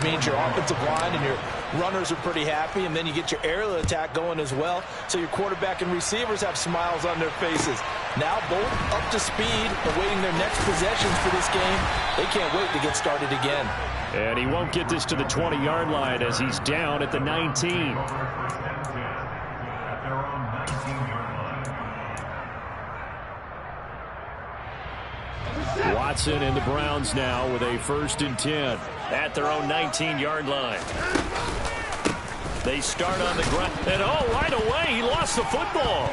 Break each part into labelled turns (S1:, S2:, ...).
S1: means your offensive line and your runners are pretty happy, and then you get your aerial attack going as well, so your quarterback and receivers have smiles on their faces. Now both up to speed, awaiting their next possessions for this game. They can't wait to get started again.
S2: And he won't get this to the 20-yard line as he's down at the 19. Watson and the Browns now with a 1st and 10 at their own 19-yard line. They start on the ground, and right away he lost the football.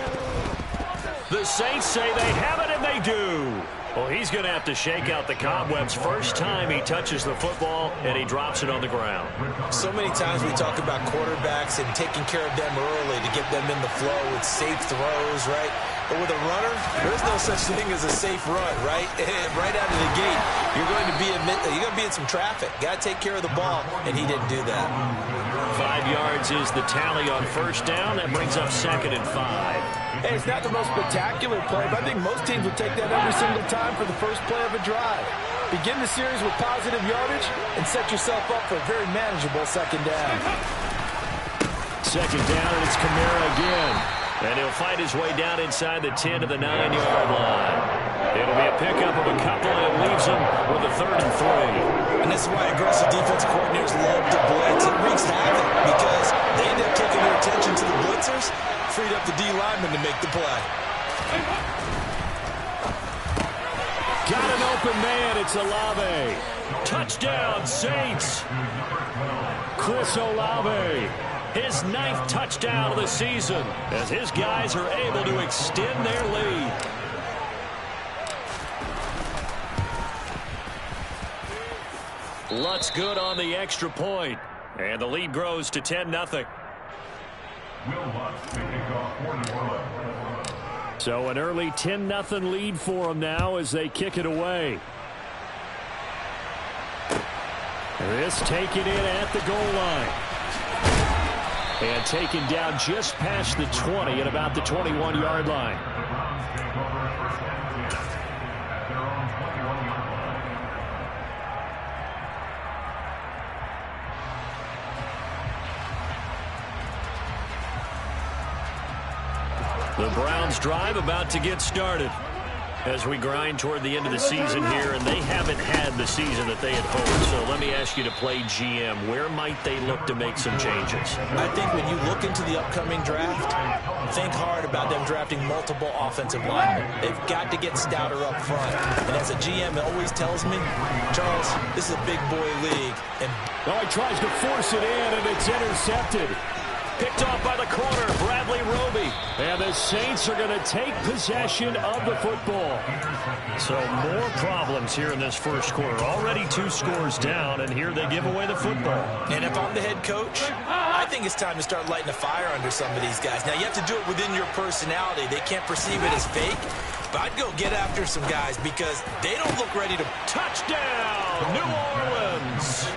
S2: The Saints say they have it, and they do. Well, he's going to have to shake out the cobwebs first time he touches the football, and he drops it on the ground.
S1: So many times we talk about quarterbacks and taking care of them early to get them in the flow with safe throws, right? But with a runner, there's no such thing as a safe run, right? Right out of the gate, you're going to be in some traffic. Got to take care of the ball, and he didn't do that.
S2: 5 yards is the tally on 1st down. That brings up 2nd and 5.
S1: Hey, it's not the most spectacular play, but I think most teams would take that every single time for the first play of a drive. Begin the series with positive yardage and set yourself up for a very manageable 2nd down.
S2: 2nd down, and it's Kamara again. And he'll fight his way down inside the 10 to the 9-yard line. It'll be a pickup of a couple, and it leaves him with a 3rd and 3.
S1: And this is why aggressive defensive coordinators love to blitz. It wreaks havoc because they end up taking their attention to the blitzers, freed up the D lineman to make the play.
S2: Got an open man. It's Olave. Touchdown, Saints. Chris Olave. His 9th touchdown of the season as his guys are able to extend their lead. Lutz good on the extra point. And the lead grows to 10-0. So an early 10-0 lead for them now as they kick it away. This taken in at the goal line. And taken down just past the 20 at about the 21-yard line. The Browns drive about to get started as we grind toward the end of the season here, and they haven't had the season that they had hoped. So let me ask you to play GM. Where might they look to make some changes?
S1: I think when you look into the upcoming draft, think hard about them drafting multiple offensive linemen. They've got to get stouter up front. And as a GM, it always tells me, Charles, this is a big boy league. And
S2: he tries to force it in, and it's intercepted. Picked off by the corner, Bradley Roby. And the Saints are going to take possession of the football. So more problems here in this first quarter. Already 2 scores down, and here they give away the football.
S1: And if I'm the head coach, I think it's time to start lighting a fire under some of these guys. Now, you have to do it within your personality. They can't perceive it as fake. But I'd go get after some guys because they don't look ready to...
S2: Touchdown, New Orleans!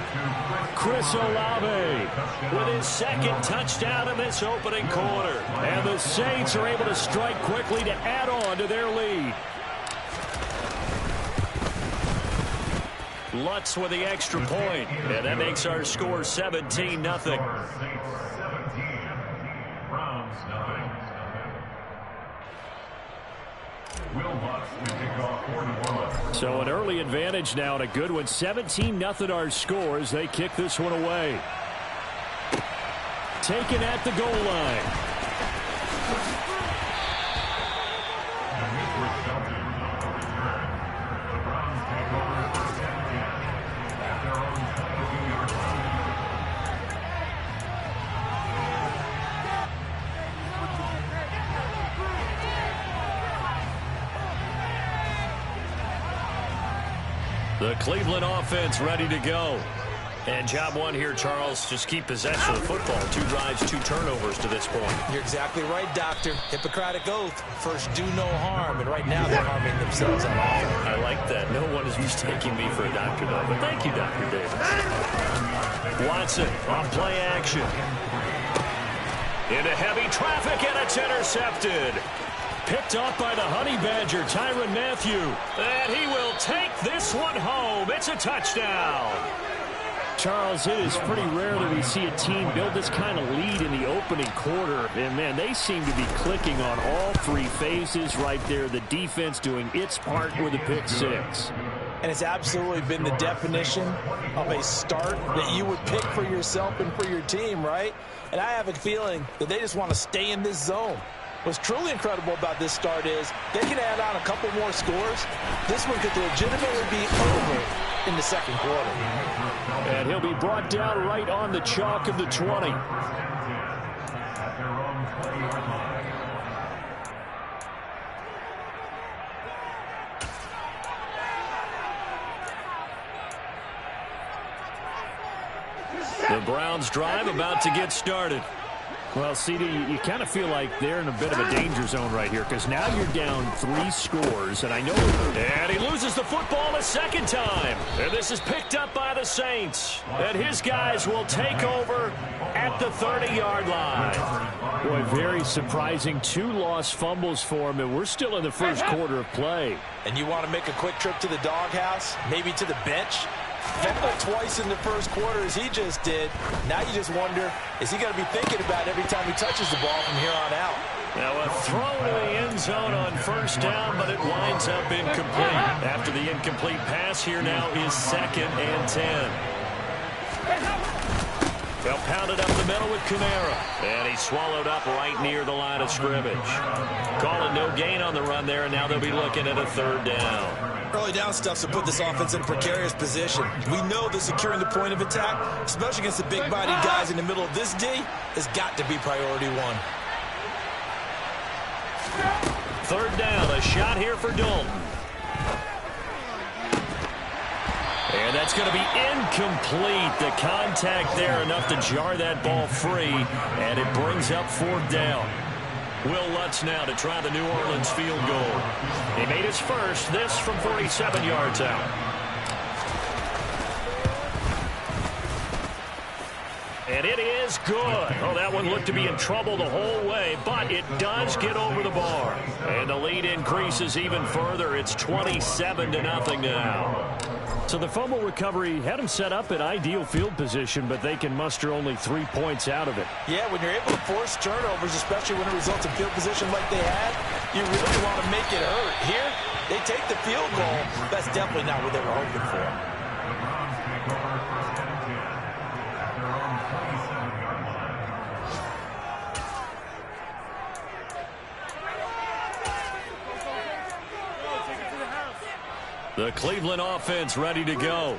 S2: Chris Olave with his 2nd touchdown in this opening quarter. And the Saints are able to strike quickly to add on to their lead. Lutz with the extra point. And that makes our score 17-0. So an early advantage now and a good one. 17-0 our score as they kick this one away. Taken at the goal line. The Cleveland offense ready to go. And job one here, Charles, just keep possession of the football. 2 drives, 2 turnovers to this point.
S1: You're exactly right, Doctor. Hippocratic oath. First, do no harm. And right now, they're harming themselves on offense.
S2: I like that. No one is mistaking me for a doctor, though. But thank you, Dr. Davis. Watson on play action. Into heavy traffic, and it's intercepted. Picked off by the Honey Badger, Tyrann Mathieu. And he will take this one home. It's a touchdown. Charles, it is pretty rare that we see a team build this kind of lead in the opening quarter. And, man, they seem to be clicking on all three phases right there. The defense doing its part with a pick six.
S1: And it's absolutely been the definition of a start that you would pick for yourself and for your team, right? And I have a feeling that they just want to stay in this zone. What's truly incredible about this start is they can add on a couple more scores. This one could legitimately be over in the second quarter.
S2: And he'll be brought down right on the chalk of the 20. The Browns drive about to get started. Well, CD, you kind of feel like they're in a bit of a danger zone right here because now you're down 3 scores, and I know... And he loses the football a second time. And this is picked up by the Saints. And his guys will take over at the 30-yard line. Boy, very surprising. 2 lost fumbles for him, and we're still in the first quarter of play.
S1: And you want to make a quick trip to the doghouse, maybe to the bench? Fumbled twice in the first quarter as he just did. Now you just wonder, is he going to be thinking about it every time he touches the ball from here on out?
S2: Now a throw to the end zone on first down, but it winds up incomplete. After the incomplete pass, here now is 2nd and 10. They'll pound it up the middle with Kamara. And he's swallowed up right near the line of scrimmage. Calling no gain on the run there, and now they'll be looking at a 3rd down.
S1: Early down stuff's to put this offense in a precarious position. We know that securing the point of attack, especially against the big-bodied guys in the middle of this D, has got to be priority 1.
S2: 3rd down, a shot here for Dalton. And that's going to be incomplete. The contact there enough to jar that ball free, and it brings up 4th down. Will Lutz now to try the New Orleans field goal. He made his first, this from 47 yards out. And it is good. Oh, that one looked to be in trouble the whole way, but it does get over the bar. And the lead increases even further. It's 27-0 now. So the fumble recovery had them set up in ideal field position, but they can muster only 3 points out of it.
S1: Yeah, when you're able to force turnovers, especially when it results in field position like they had, you really want to make it hurt. Here, they take the field goal. That's definitely not what they were hoping for.
S2: The Cleveland offense ready to go.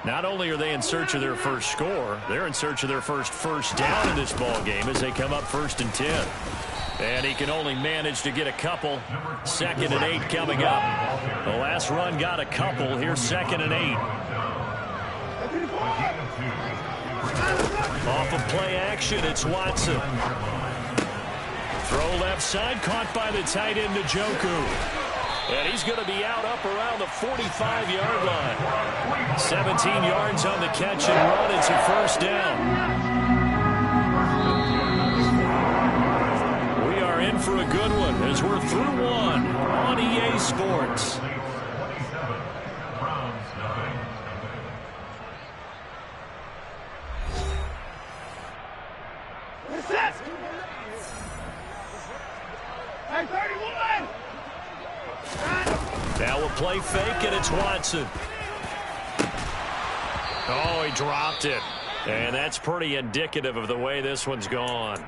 S2: Not only are they in search of their first score, they're in search of their first down in this ball game as they come up 1st and 10. And he can only manage to get a couple. 2nd and 8 coming up. The last run got a couple. Here's 2nd and 8. Off of play action, it's Watson. Throw left side, caught by the tight end Njoku. And he's going to be out up around the 45-yard line. 17 yards on the catch and run. It's a 1st down. We are in for a good one as we're through 1 on EA Sports. Now we'll play fake, and it's Watson. Oh, he dropped it. And that's pretty indicative of the way this one's gone.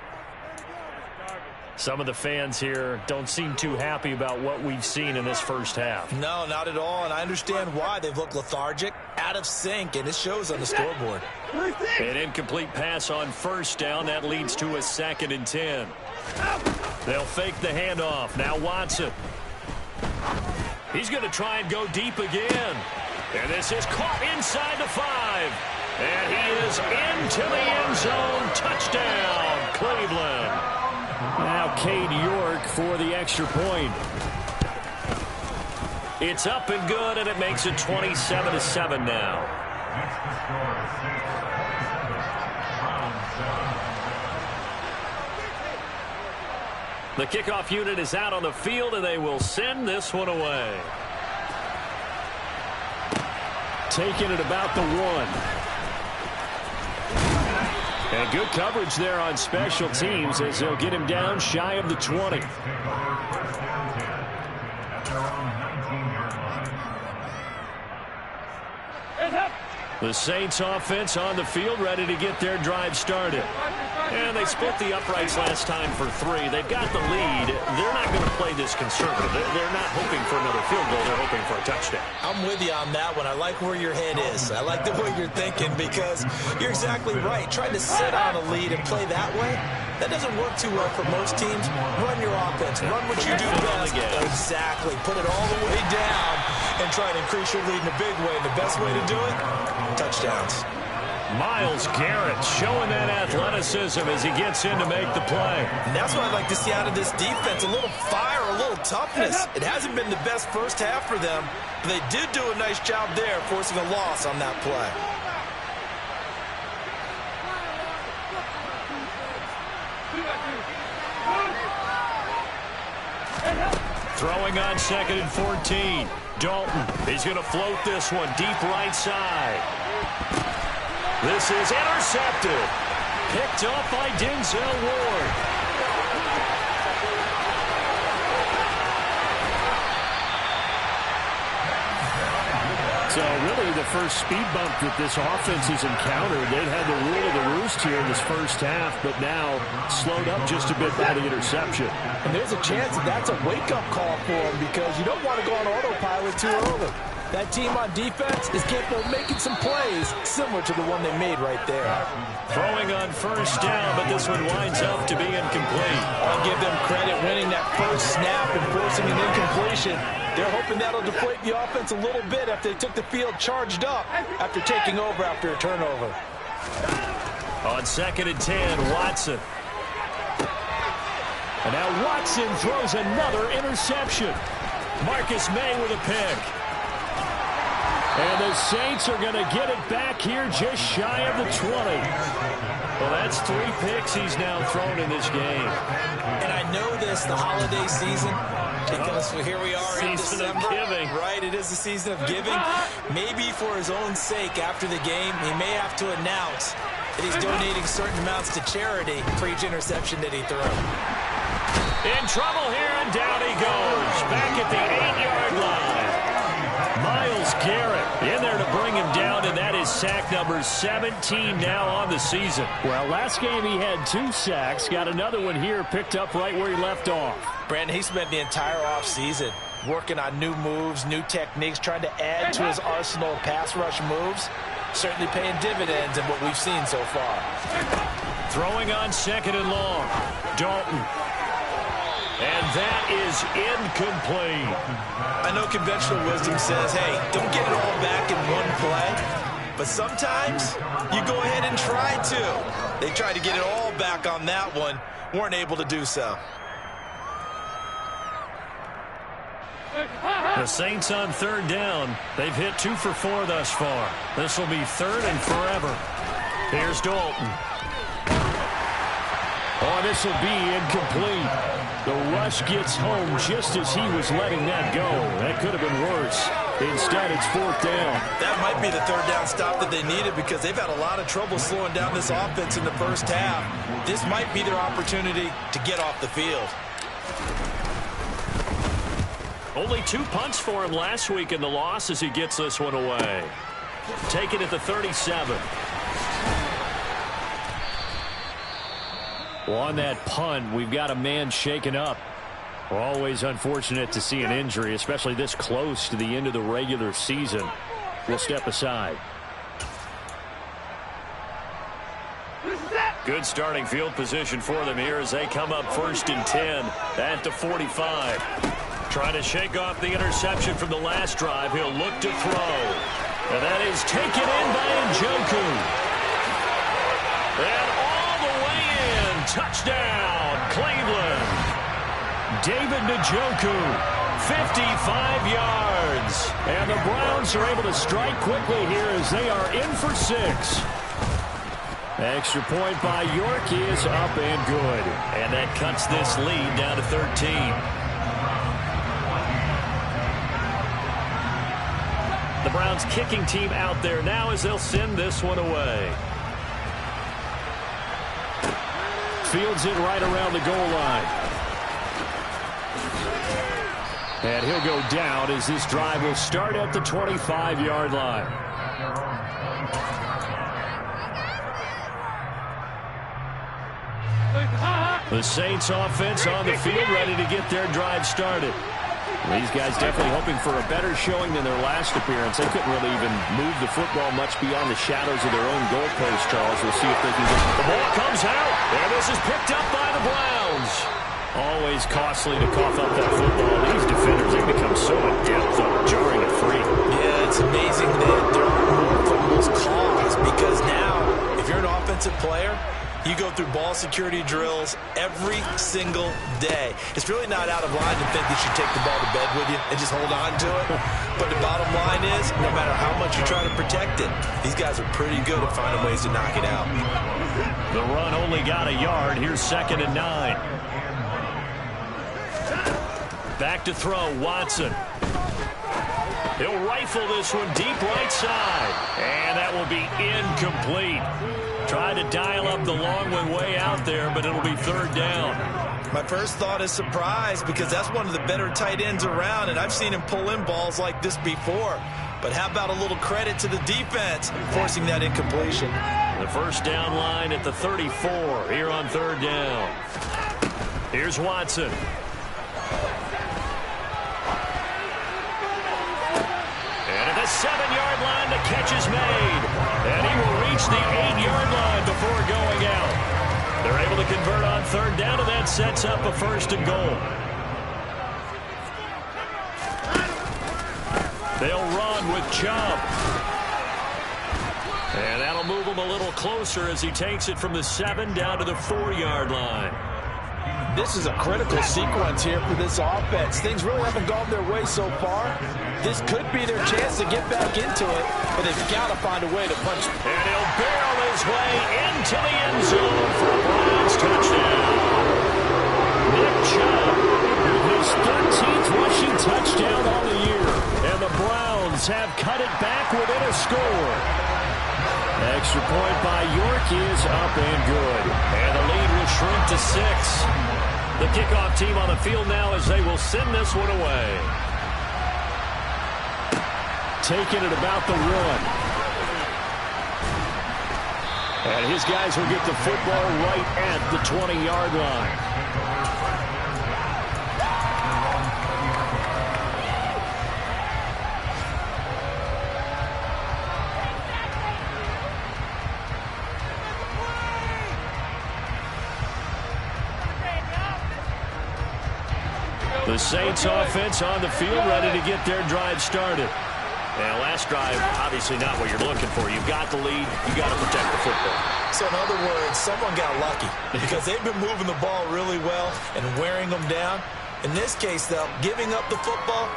S2: Some of the fans here don't seem too happy about what we've seen in this first half.
S1: No, not at all, and I understand why. They've looked lethargic, out of sync, and it shows on the scoreboard.
S2: An incomplete pass on 1st down. That leads to a 2nd and 10. They'll fake the handoff. Now Watson. He's going to try and go deep again. And this is caught inside the 5. And he is into the end zone. Touchdown, Cleveland. Now Cade York for the extra point. It's up and good, and it makes it 27-7 now. The kickoff unit is out on the field, and they will send this one away. Taking it about the 1. And good coverage there on special teams as they'll get him down shy of the 20. The Saints offense on the field, ready to get their drive started. And they split the uprights last time for 3. They've got the lead. They're not going to play this conservative. They're not hoping for another field goal. They're hoping for a touchdown.
S1: I'm with you on that one. I like where your head is. I like the way you're thinking because you're exactly right. Trying to sit on a lead and play that way, that doesn't work too well for most teams. Run your offense. Run what you do best. Exactly. Put it all the way down and try to increase your lead in a big way. And the best way to do it, touchdowns.
S2: Myles Garrett showing that athleticism as he gets in to make the play.
S1: And that's what I'd like to see out of this defense. A little fire, a little toughness. It hasn't been the best first half for them, but they did do a nice job there forcing a loss on that play.
S2: Throwing on 2nd and 14. Dalton, he's going to float this one deep right side. This is intercepted. Picked up by Denzel Ward. So really the first speed bump that this offense has encountered. They've had the rule of the roost here in this first half, but now slowed up just a bit by the interception.
S3: And there's a chance that that's a wake-up call for them because you don't want to go on autopilot too early. That team on defense is capable of making some plays similar to the one they made right there.
S2: Throwing on first down, but this one winds up to be incomplete.
S3: I'll give them credit winning that first snap and forcing an incompletion. They're hoping that'll deflate the offense a little bit after they took the field charged up after taking over after a turnover.
S2: On 2nd and 10, Watson. And now Watson throws another interception. Marcus May with a pick. And the Saints are going to get it back here just shy of the 20. Well, that's 3 picks he's now thrown in this game.
S1: And I know this, the holiday season, because here we are in December.
S2: Season of giving.
S1: Right, it is the season of giving. Maybe for his own sake after the game, he may have to announce that he's donating certain amounts to charity for each interception that he threw.
S2: In trouble here, and down he goes. Back at the 8-yard line. Myles Garrett in there to bring him down, and that is sack number 17 now on the season. Well, last game he had 2 sacks. Got another one here picked up right where he left off.
S1: Brandon, he spent the entire offseason working on new moves, new techniques, trying to add to his arsenal of pass rush moves. Certainly paying dividends in what we've seen so far.
S2: Throwing on 2nd and long. Dalton. And that is incomplete.
S1: I know conventional wisdom says, hey, don't get it all back in one play. But sometimes you go ahead and try to. They tried to get it all back on that one. Weren't able to do so.
S2: The Saints on 3rd down. They've hit 2 for 4 thus far. This will be 3rd and forever. Here's Dalton. Oh, this will be incomplete. The rush gets home just as he was letting that go. That could have been worse. Instead, it's 4th down.
S1: That might be the 3rd down stop that they needed because they've had a lot of trouble slowing down this offense in the first half. This might be their opportunity to get off the field.
S2: Only 2 punts for him last week in the loss as he gets this one away. Taken at the 37. Well, on that punt, we've got a man shaken up. We're always unfortunate to see an injury, especially this close to the end of the regular season. We'll step aside. Good starting field position for them here as they come up 1st and 10 at the 45. Trying to shake off the interception from the last drive. He'll look to throw. And that is taken in by Njoku. And all the way in. Touchdown, Cleveland. David Njoku, 55 yards. And the Browns are able to strike quickly here as they are in for 6. Extra point by York is up and good. And that cuts this lead down to 13. The Browns kicking team out there now as they'll send this one away. fields it right around the goal line. And he'll go down as this drive will start at the 25-yard line. The Saints offense on the field, ready to get their drive started. These guys definitely hoping for a better showing than their last appearance. They couldn't really even move the football much beyond the shadows of their own goalpost, Charles. We'll see if they can get... The ball comes out, and this is picked up by the Browns. Always costly to cough up that football. These defenders, they become so adept on jarring it free.
S1: Yeah, it's amazing that there are more fumbles caused because now, if you're an offensive player, you go through ball security drills every single day. It's really not out of line to think that you take the ball to bed with you and just hold on to it. But the bottom line is, no matter how much you try to protect it, these guys are pretty good at finding ways to knock it out.
S2: The run only got a yard. Here's 2nd and 9. Back to throw, Watson. He'll rifle this one deep right side. And that will be incomplete. Tried to dial up the long one way out there, but it'll be 3rd down.
S1: My first thought is surprise because that's one of the better tight ends around, and I've seen him pull in balls like this before. But how about a little credit to the defense forcing that incompletion?
S2: The first down line at the 34 here on 3rd down. Here's Watson. And at the 7-yard line, the catch is made. And he will reach the 8-yard line before going out. They're able to convert on 3rd down, and that sets up a 1st and goal. They'll run with Chubb. And that'll move him a little closer as he takes it from the 7 down to the 4-yard line.
S3: This is a critical sequence here for this offense. Things really haven't gone their way so far. This could be their chance to get back into it, but they've got to find a way to punch.
S2: And he'll barrel his way into the end zone for a Browns touchdown. Nick Chubb with his 13th rushing touchdown on the year. And the Browns have cut it back within a score. Extra point by York is up and good. And the lead will shrink to 6. The kickoff team on the field now as they will send this one away. Taking it about the run. And his guys will get the football right at the 20-yard line. The Saints offense on the field ready to get their drive started. And last drive, obviously not what you're looking for. You've got the lead. You got to protect the football.
S1: So in other words, someone got lucky because they've been moving the ball really well and wearing them down. In this case, though, giving up the football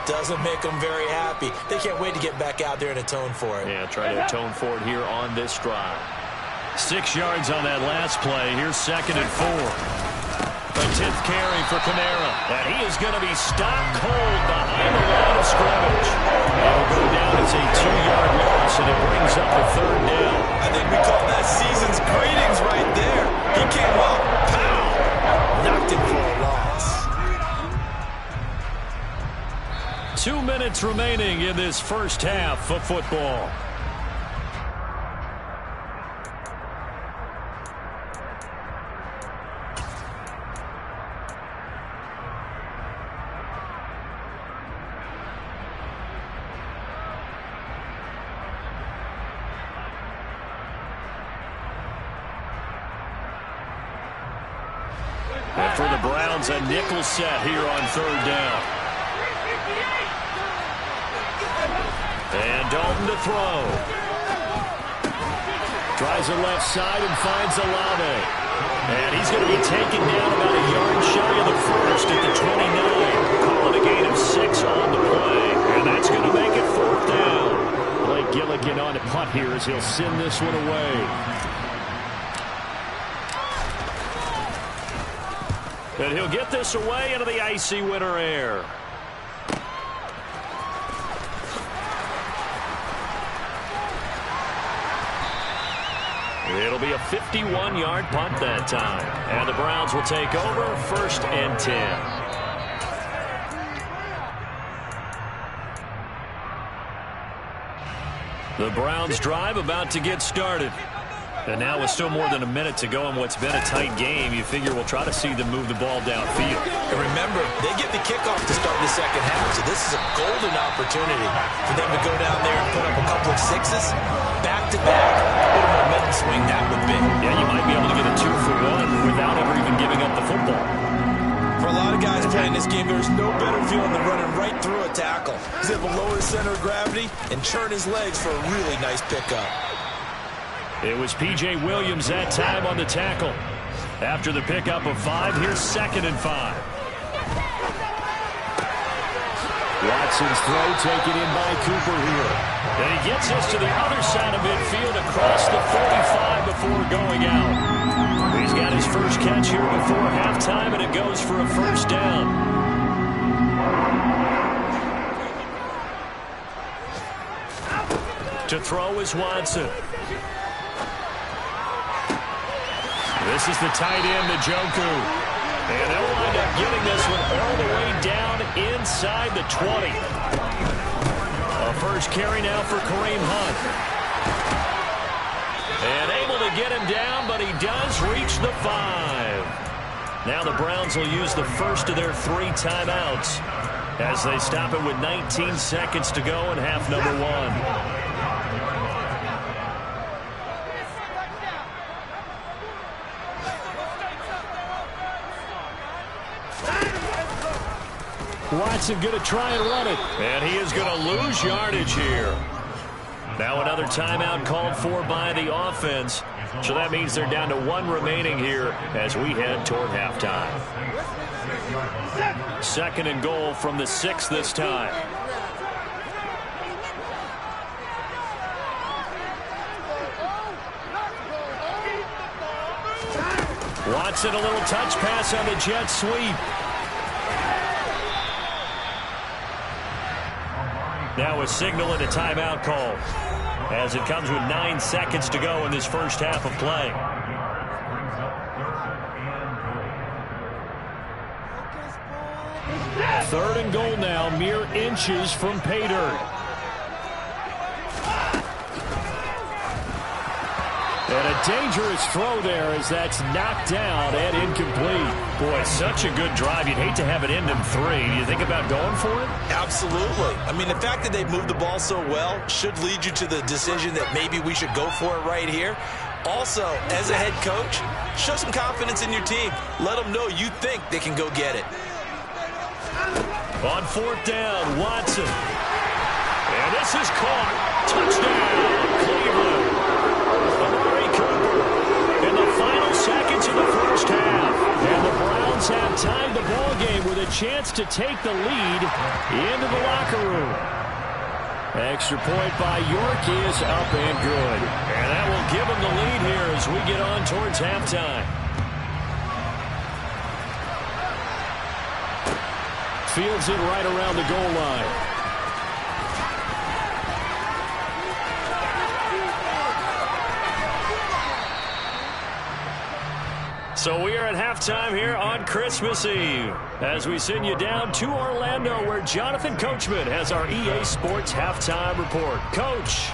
S1: doesn't make them very happy. They can't wait to get back out there and atone for it.
S2: Yeah, try to atone for it here on this drive. 6 yards on that last play. Here's 2nd and 4. A 10th carry for Kamara. And he is going to be stopped cold behind the line of scrimmage. It'll go down as a 2-yard loss, and it brings up a 3rd down.
S1: I think we call that season's greetings right there. He came up, pow, knocked him for a loss.
S2: 2 minutes remaining in this first half of football. And for the Browns, a nickel set here on 3rd down. And Dalton to throw. Drives the left side and finds Olave. And he's going to be taken down about a yard shy of the first at the 29. Calling a gain of 6 on the play. And that's going to make it 4th down. Blake Gilligan on the punt here as he'll send this one away. And he'll get this away into the icy winter air. It'll It'll be a 51-yard punt that time. And the Browns will take over 1st and 10. The Browns drive about to get started. And now with still more than a minute to go in what's been a tight game, you figure we'll try to see them move the ball downfield.
S1: And remember, they get the kickoff to start the second half, so this is a golden opportunity for them to go down there and put up a couple of sixes. Back-to-back, what a momentum swing that would be.
S2: Yeah, you might be able to get a 2-for-1 without ever even giving up the football.
S1: For a lot of guys playing this game, there's no better feeling than running right through a tackle. He's able to lower his center of gravity and churn his legs for a really nice pickup.
S2: It was P.J. Williams that time on the tackle. After the pickup of 5, here's 2nd and 5. Watson's throw taken in by Cooper here. And he gets us to the other side of midfield across the 45 before going out. He's got his first catch here before halftime, and it goes for a 1st down. To throw is Watson. This is the tight end, Njoku. And they'll wind up getting this one all the way down inside the 20. A first carry now for Kareem Hunt. And able to get him down, but he does reach the 5. Now the Browns will use the first of their 3 timeouts as they stop it with 19 seconds to go in half number 1. Watson going to try and run it. And he is going to lose yardage here. Now another timeout called for by the offense. So that means they're down to 1 remaining here as we head toward halftime. 2nd and goal from the 6 this time. Watson, a little touch pass on the jet sweep. Now a signal and a timeout call as it comes with 9 seconds to go in this first half of play. Third and goal now, mere inches from pay dirt. And a dangerous throw there as that's knocked down and incomplete. Boy, such a good drive. You'd hate to have it end in 3. Do you think about going for it?
S1: Absolutely. I mean, the fact that they've moved the ball so well should lead you to the decision that maybe we should go for it right here. Also, as a head coach, show some confidence in your team. Let them know you think they can go get it.
S2: On 4th down, Watson. And this is caught. Touchdown, Cleveland. Amari Cooper in the final seconds of the first half. And the Browns have tied the ball game with a chance to take the lead into the locker room. Extra point by York is up and good. And that will give them the lead here as we get on towards halftime. Fields it right around the goal line. So we are at halftime here on Christmas Eve as we send you down to Orlando where Jonathan Coachman has our EA Sports Halftime Report. Coach.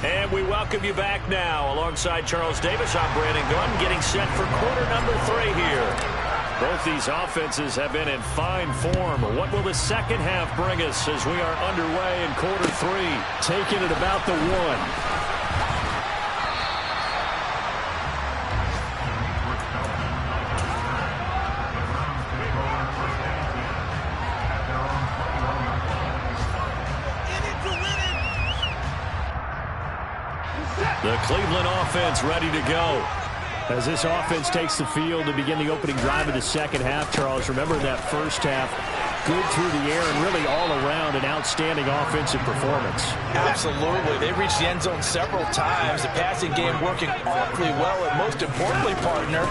S2: And we welcome you back now. Alongside Charles Davis, I'm Brandon Gunn getting set for quarter number 3 here. Both these offenses have been in fine form. What will the second half bring us as we are underway in quarter 3? Taking it about the 1. The Cleveland offense ready to go. As this offense takes the field to begin the opening drive of the second half, Charles, remember in that first half, good through the air and really all around an outstanding offensive performance.
S3: Absolutely. They reached the end zone several times. The passing game working awfully well, and most importantly, partner,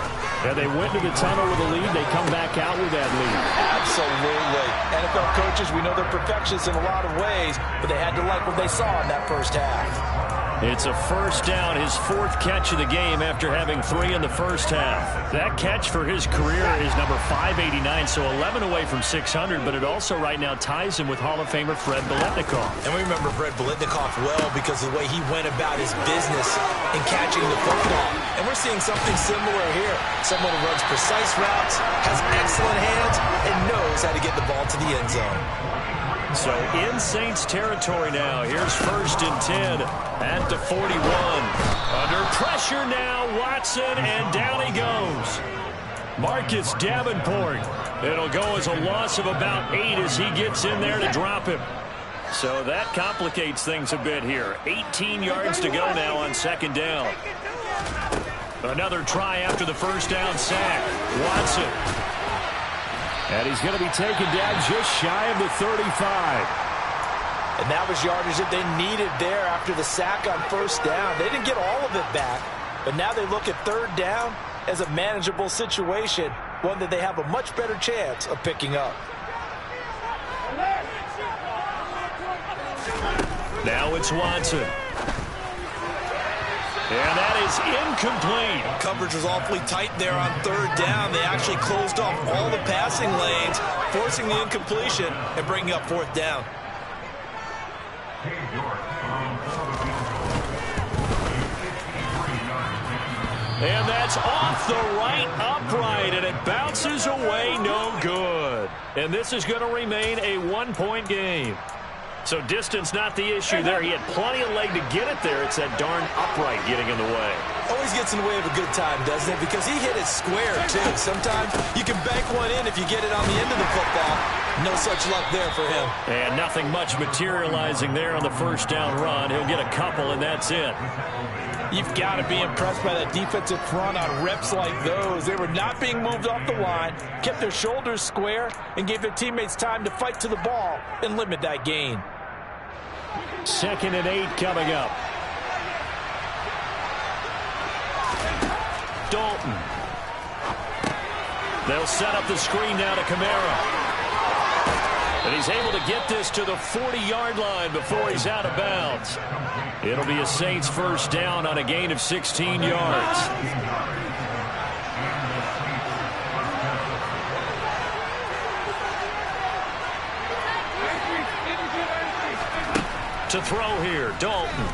S2: yeah, they went to the tunnel with a lead. They come back out with that lead.
S3: Absolutely. NFL coaches, we know they're perfectionists in a lot of ways, but they had to like what they saw in that first half.
S2: It's a first down, his 4th catch of the game after having 3 in the first half. That catch for his career is number 589, so 11 away from 600, but it also right now ties him with Hall of Famer Fred Biletnikoff.
S1: And we remember Fred Biletnikoff well because of the way he went about his business in catching the football. And we're seeing something similar here. Someone who runs precise routes, has excellent hands, and knows how to get the ball to the end zone.
S2: So in Saints territory now. Here's 1st and 10 at the 41. Under pressure now, Watson, and down he goes. Marcus Davenport. It'll go as a loss of about 8 as he gets in there to drop him. So that complicates things a bit here. 18 yards to go now on 2nd down. Another try after the first down sack. Watson. And he's going to be taken down just shy of the 35.
S3: And that was yardage that they needed there after the sack on 1st down. They didn't get all of it back, but now they look at 3rd down as a manageable situation, one that they have a much better chance of picking up.
S2: Now it's Watson. And that is incomplete.
S1: Coverage was awfully tight there on 3rd down. They actually closed off all the passing lanes, forcing the incompletion and bringing up 4th down.
S2: And that's off the right upright, and it bounces away, no good. And this is going to remain a 1-point game. So distance not the issue there. He had plenty of leg to get it there. It's that darn upright getting in the way.
S1: Always gets in the way of a good time, doesn't it? Because he hit it square, too. Sometimes you can bank one in if you get it on the end of the football. No such luck there for him.
S2: And nothing much materializing there on the 1st down run. He'll get a couple, and that's it.
S3: You've got to be impressed by that defensive front on reps like those. They were not being moved off the line, kept their shoulders square, and gave their teammates time to fight to the ball and limit that gain.
S2: 2nd and 8 coming up. Dalton. They'll set up the screen now to Kamara. And he's able to get this to the 40-yard line before he's out of bounds. It'll be a Saints 1st down on a gain of 16 yards. To throw here, Dalton.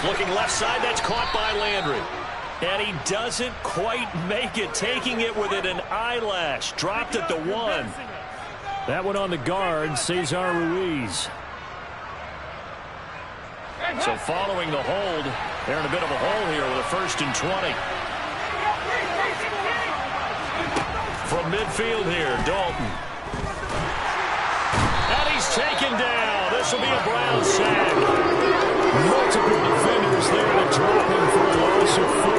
S2: Looking left side, that's caught by Landry. And he doesn't quite make it, taking it within an eyelash. Dropped at the 1. That one on the guard, Cesar Ruiz. So following the hold, they're in a bit of a hole here with a 1st and 20. From midfield here, Dalton. And he's taken down. This will be a Brown sack. Multiple defenders there to drop him for a loss of 4.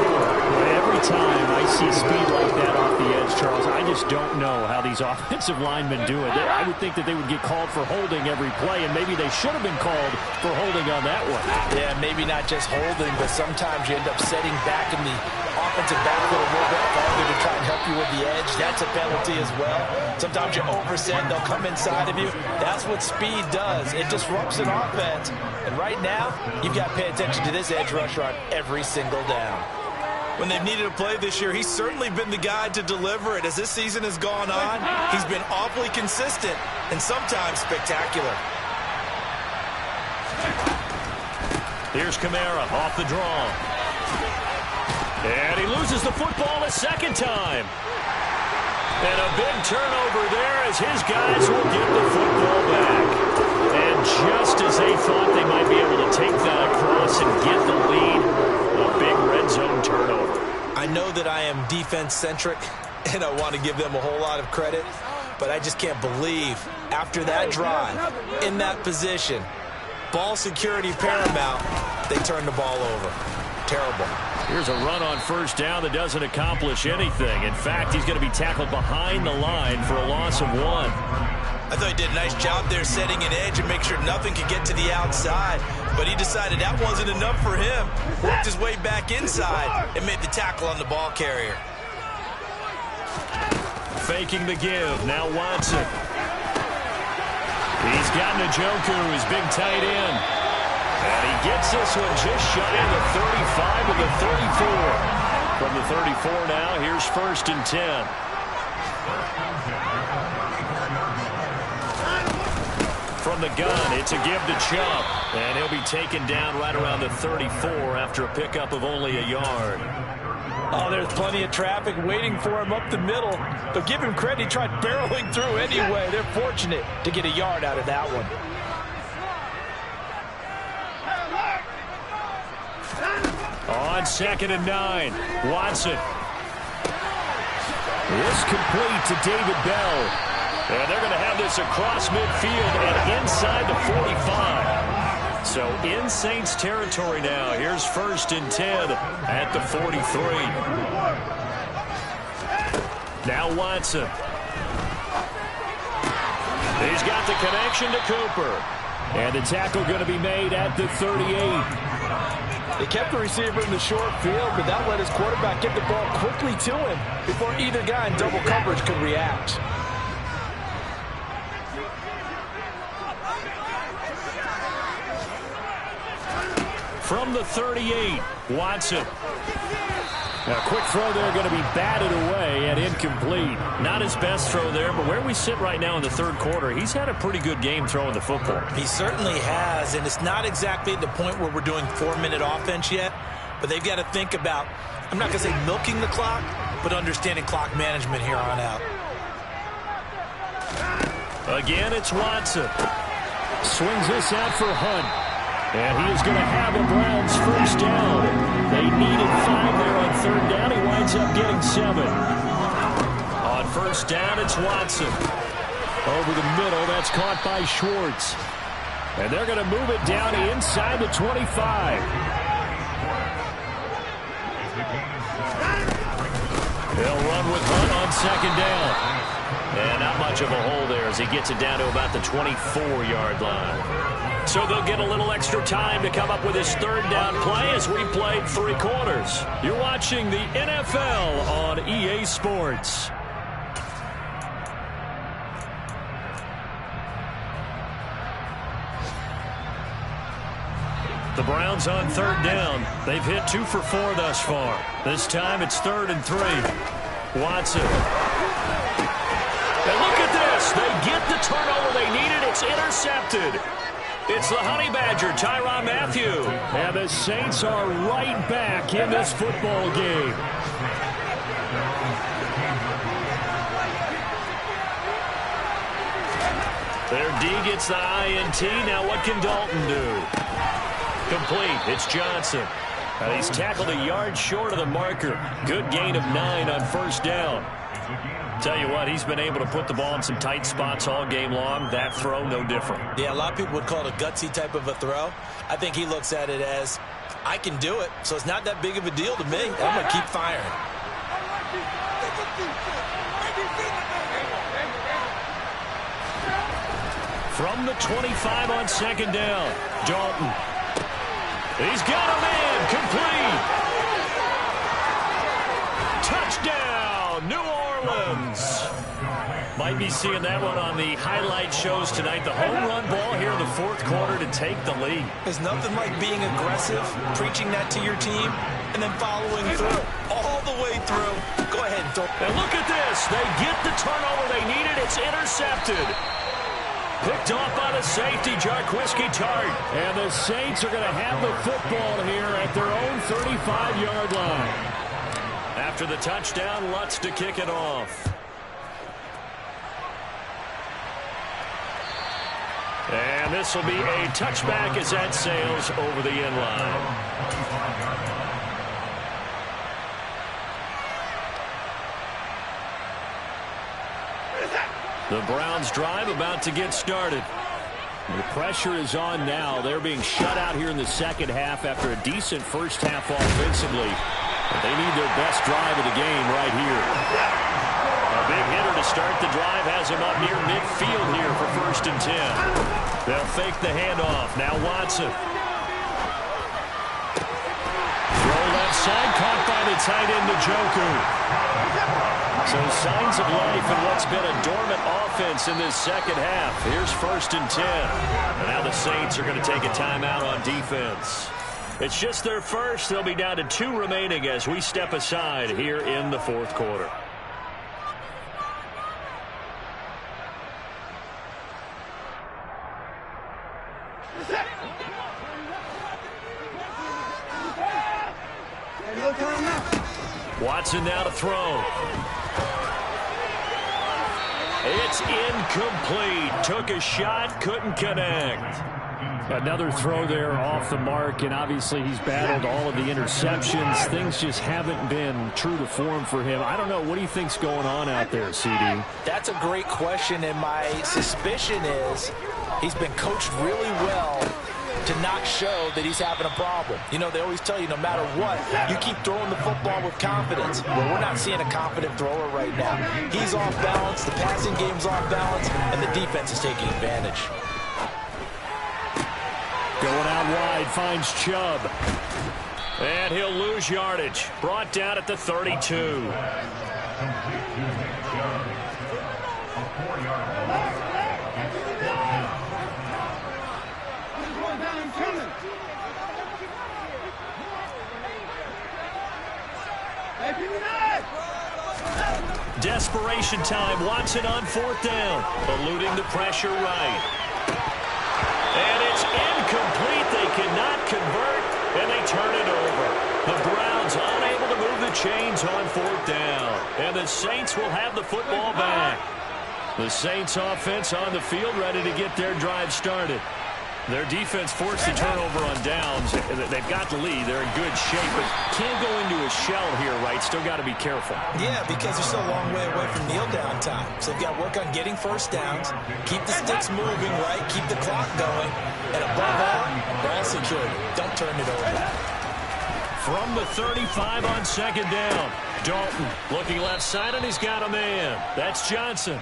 S2: Every time I see speed like that off the edge, Charles, I just don't know how these offensive linemen do it. I would think that they would get called for holding every play, and maybe they should have been called for holding on that one.
S3: Yeah, maybe not just holding, but sometimes you end up setting back in the offensive backfield a little bit farther to try and help you with the edge. That's a penalty as well. Sometimes you overset, they'll come inside of you. That's what speed does. It disrupts an offense. And right now, you've got to pay attention to this edge rusher on every single down.
S1: When they've needed a play this year, he's certainly been the guy to deliver it. As this season has gone on, he's been awfully consistent and sometimes spectacular.
S2: Here's Kamara off the draw. And he loses the football a 2nd time. And a big turnover there as his guys will get the football back. And just as they thought they might be able to take that across and get the lead, a big red zone turnover.
S1: I know that I am defense-centric, and I want to give them a whole lot of credit, but I just can't believe after that drive, in that position, ball security paramount, they turned the ball over. Terrible.
S2: Here's a run on first down that doesn't accomplish anything. In fact, he's going to be tackled behind the line for a loss of 1.
S1: I thought he did a nice job there setting an edge and make sure nothing could get to the outside. But he decided that wasn't enough for him. Worked his way back inside and made the tackle on the ball carrier.
S2: Faking the give. Now Watson. He's got Njoku, his big tight end. And he gets this one just shy of the 35 to the 34. From the 34 now, here's 1st and 10. From the gun, it's a give to Chubb. And he'll be taken down right around the 34 after a pickup of only a yard.
S3: Oh, there's plenty of traffic waiting for him up the middle. But give him credit, he tried barreling through anyway. They're fortunate to get a yard out of that one.
S2: On 2nd and 9, Watson. This complete to David Bell. And they're going to have this across midfield and inside the 45. So in Saints territory now. Here's 1st and 10 at the 43. Now Watson. He's got the connection to Cooper. And the tackle going to be made at the 38.
S3: They kept the receiver in the short field, but that let his quarterback get the ball quickly to him before either guy in double coverage could react.
S2: From the 38, Watson. A quick throw there going to be batted away and incomplete. Not his best throw there, but where we sit right now in the 3rd quarter, he's had a pretty good game throwing the football.
S1: He certainly has, and it's not exactly at the point where we're doing 4-minute offense yet, but they've got to think about, I'm not going to say milking the clock, but understanding clock management here on out.
S2: Again, it's Watson. Swings this out for Hunt. And he is going to have the Browns 1st down. They needed 5 there on 3rd down. He winds up getting 7. On 1st down, it's Watson. Over the middle, that's caught by Schwartz. And they're going to move it down inside the 25. They'll run with Hunt on 2nd down. And not much of a hole there as he gets it down to about the 24-yard line. So they'll get a little extra time to come up with his 3rd down play as we played 3 quarters. You're watching the NFL on EA Sports. The Browns on 3rd down. They've hit 2 for 4 thus far. This time it's 3rd and 3. Watson. And look at this. They get the turnover they needed. It's intercepted. It's the Honey Badger, Tyrann Mathieu. And the Saints are right back in this football game. Their D gets the INT. Now what can Dalton do? Complete. It's Johnson. He's tackled a yard short of the marker. Good gain of 9 on 1st down. Tell you what, he's been able to put the ball in some tight spots all game long. That throw, no different.
S1: Yeah, a lot of people would call it a gutsy type of a throw. I think he looks at it as, I can do it, so it's not that big of a deal to me. I'm going to keep firing.
S2: From the 25 on 2nd down, Dalton. He's got a man, complete. Touchdown, New Orleans. Might be seeing that one on the highlight shows tonight. The home run ball here in the 4th quarter to take the lead.
S1: There's nothing like being aggressive, preaching that to your team, and then following through all the way through. Go ahead, Dalton.
S2: And look at this. They get the turnover they needed. It's intercepted. Picked off by the safety, Jarquiski Tart. And the Saints are going to have the football here at their own 35-yard line. After the touchdown, Lutz to kick it off. And this will be a touchback as that sails over the end line. The Browns drive about to get started. The pressure is on now. They're being shut out here in the second half after a decent first half offensively. But they need their best drive of the game right here. A big hitter to start the drive has him up near midfield here for 1st and 10. They'll fake the handoff. Now Watson. Throw left side, caught by the tight end, Njoku. So signs of life in what's been a dormant offense in this second half. Here's 1st and 10. And now the Saints are going to take a timeout on defense. It's just their first. They'll be down to 2 remaining as we step aside here in the 4th quarter. Watson now to throw. It's incomplete. Took a shot, couldn't connect.
S4: Another throw there off the mark, and obviously he's battled all of the interceptions. Things just haven't been true to form for him. I don't know. What do you think's going on out there, CD?
S3: That's a great question, and my suspicion is he's been coached really well to not show that he's having a problem. You know, they always tell you no matter what, you keep throwing the football with confidence. Well, we're not seeing a confident thrower right now. He's off balance, the passing game's off balance, and the defense is taking advantage.
S2: Going out wide, finds Chubb. And he'll lose yardage. Brought down at the 32. Desperation time. Watson on 4th down. Eluding the pressure right. And it's incomplete. They cannot convert, and they turn it over. The Browns unable to move the chains on 4th down. And the Saints will have the football back. The Saints offense on the field ready to get their drive started. Their defense forced the turnover on downs. They've got the lead. They're in good shape, but can't go into a shell here, right? Still got to be careful.
S1: Yeah, because they're still a long way away from kneel down time. So they've got to work on getting first downs, keep the sticks moving, right? Keep the clock going. And above all, ball security. Don't turn it over.
S2: From the 35 on 2nd down. Dalton looking left side, and he's got a man. That's Johnson.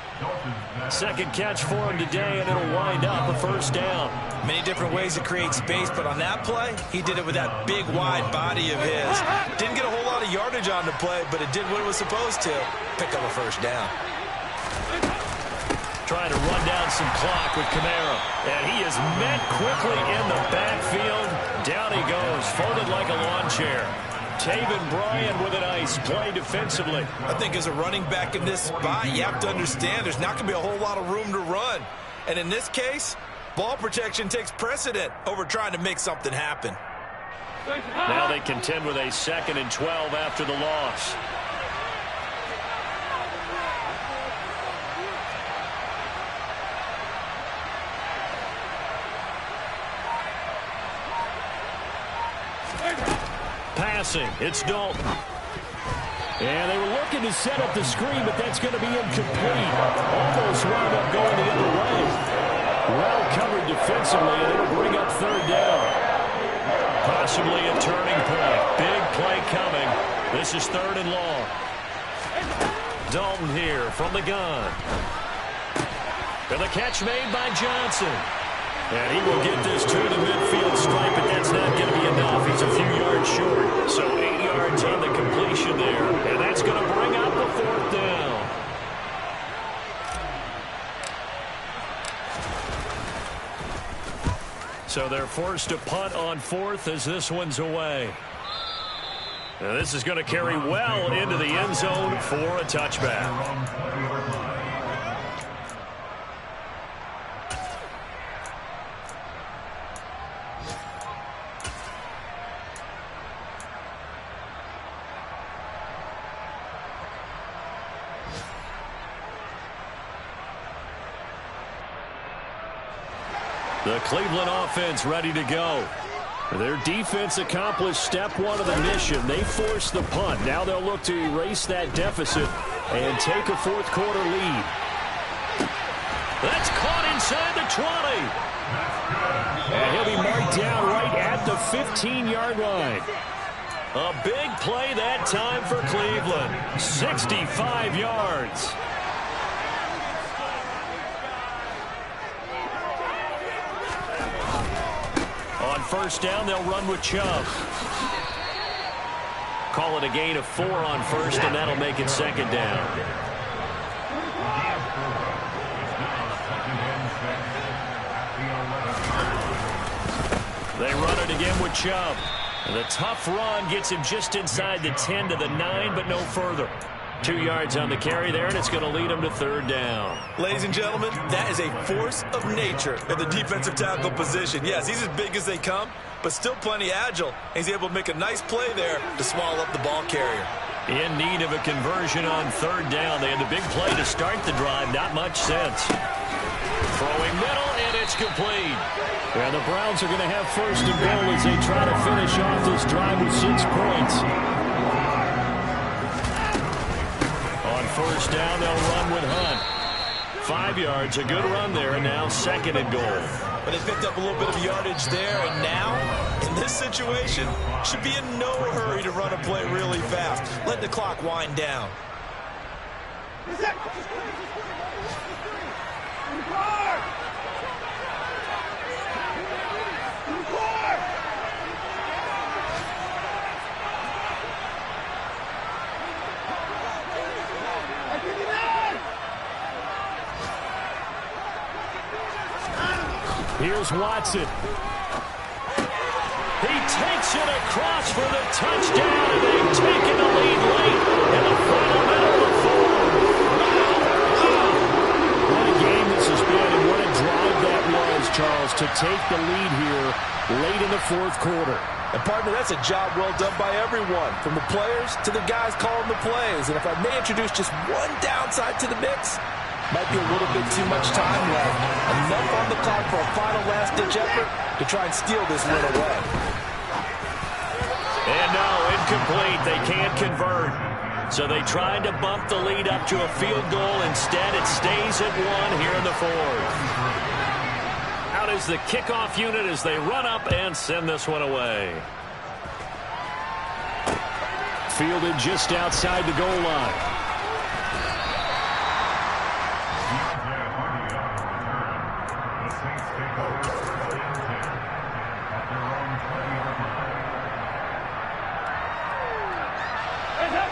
S2: Second catch for him today, and it'll wind up a 1st down.
S1: Many different ways to create space, but on that play, he did it with that big, wide body of his. Didn't get a whole lot of yardage on the play, but it did what it was supposed to. Pick up a 1st down.
S2: Trying to run down some clock with Kamara. And he is met quickly in the backfield. Down he goes, folded like a lawn chair. Taven Bryan with a nice play defensively.
S1: I think as a running back in this spot, you have to understand there's not going to be a whole lot of room to run. And in this case, ball protection takes precedent over trying to make something happen.
S2: Now they contend with a 2nd and 12 after the loss. Passing, it's Dalton.
S4: And they were looking to set up the screen, but that's going to be incomplete. Almost wound up going the other way. Well covered defensively, and it'll bring up 3rd down.
S2: Possibly a turning point. Big play coming. This is 3rd and long. Dalton here from the gun. And the catch made by Johnson. And he will get this to the midfield stripe, but that's not going to be enough. He's a few yards short. So 8 yards on the completion there. And that's going to bring up the 4th down. So they're forced to punt on 4th as this one's away. Now this is going to carry well into the end zone for a touchback. The Cleveland offense ready to go. Their defense accomplished step 1 of the mission. They forced the punt. Now they'll look to erase that deficit and take a 4th quarter lead. That's caught inside the 20.
S4: And he'll be marked down right at the 15-yard line.
S2: A big play that time for Cleveland. 65 yards. On first down, they'll run with Chubb. Call it a gain of 4 on first, and that'll make it second down. They run it again with Chubb. And the tough run gets him just inside the 10 to the 9, but no further. 2 yards on the carry there, and it's going to lead him to third down.
S1: Ladies and gentlemen, that is a force of nature in the defensive tackle position. Yes, he's as big as they come, but still plenty agile. He's able to make a nice play there to swallow up the ball carrier.
S2: In need of a conversion on third down. They had the big play to start the drive. Not much sense. Throwing middle, and it's complete.
S4: And the Browns are going to have first and goal as they try to finish off this drive with 6 points.
S2: On first down, they'll run with Hunt. 5 yards, a good run there, and now second and goal.
S1: But they picked up a little bit of yardage there, and now, in this situation, should be in no hurry to run a play really fast. Let the clock wind down.
S4: Here's Watson.
S2: He takes it across for the touchdown, and they've taken the lead late in the final minute of the fourth.
S4: What a game this has been, and what a drive that was, Charles, to take the lead here late in the fourth quarter.
S3: And, partner, that's a job well done by everyone, from the players to the guys calling the plays. And if I may introduce just one downside to the mix, might be a little bit too much time left. Enough on the clock for a final last-ditch effort to try and steal this win away.
S2: And no, incomplete. They can't convert. So they tried to bump the lead up to a field goal. Instead, it stays at 1 here in the fourth. Out is the kickoff unit as they run up and send this one away.
S4: Fielded just outside the goal line.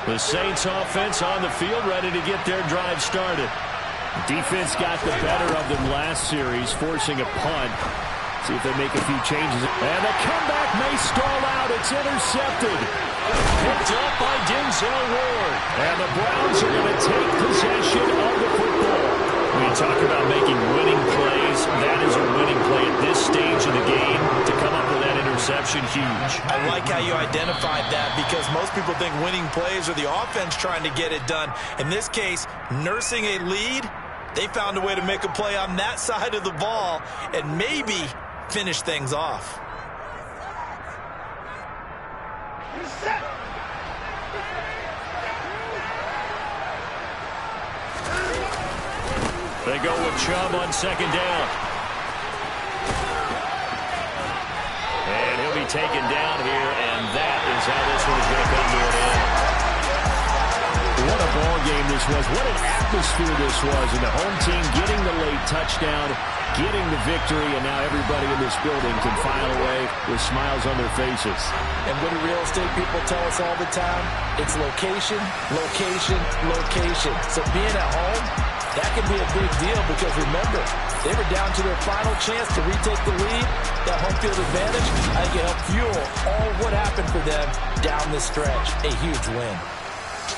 S2: The Saints offense on the field, ready to get their drive started.
S4: Defense got the better of them last series, forcing a punt. See if they make a few changes. And the comeback may stall out. It's intercepted.
S2: Picked up by Denzel Ward.
S4: And the Browns are going to take possession of the football.
S2: When you talk about making winning plays, that is a winning play at this stage of the game. To come up with that interception, huge.
S1: I like how you identified that, because most people think winning plays are the offense trying to get it done. In this case, nursing a lead, they found a way to make a play on that side of the ball and maybe finish things off.
S2: They go with Chubb on second down. And he'll be taken down here, and that is how this one is going to come to an end.
S4: What a ball game this was. What an atmosphere this was. And the home team getting the late touchdown, getting the victory, and now everybody in this building can file away with smiles on their faces.
S3: And what do real estate people tell us all the time? It's location, location, location. So being at home, that can be a big deal, because remember, they were down to their final chance to retake the lead. That home field advantage, I think it helped fuel all what happened for them down the stretch. A huge win.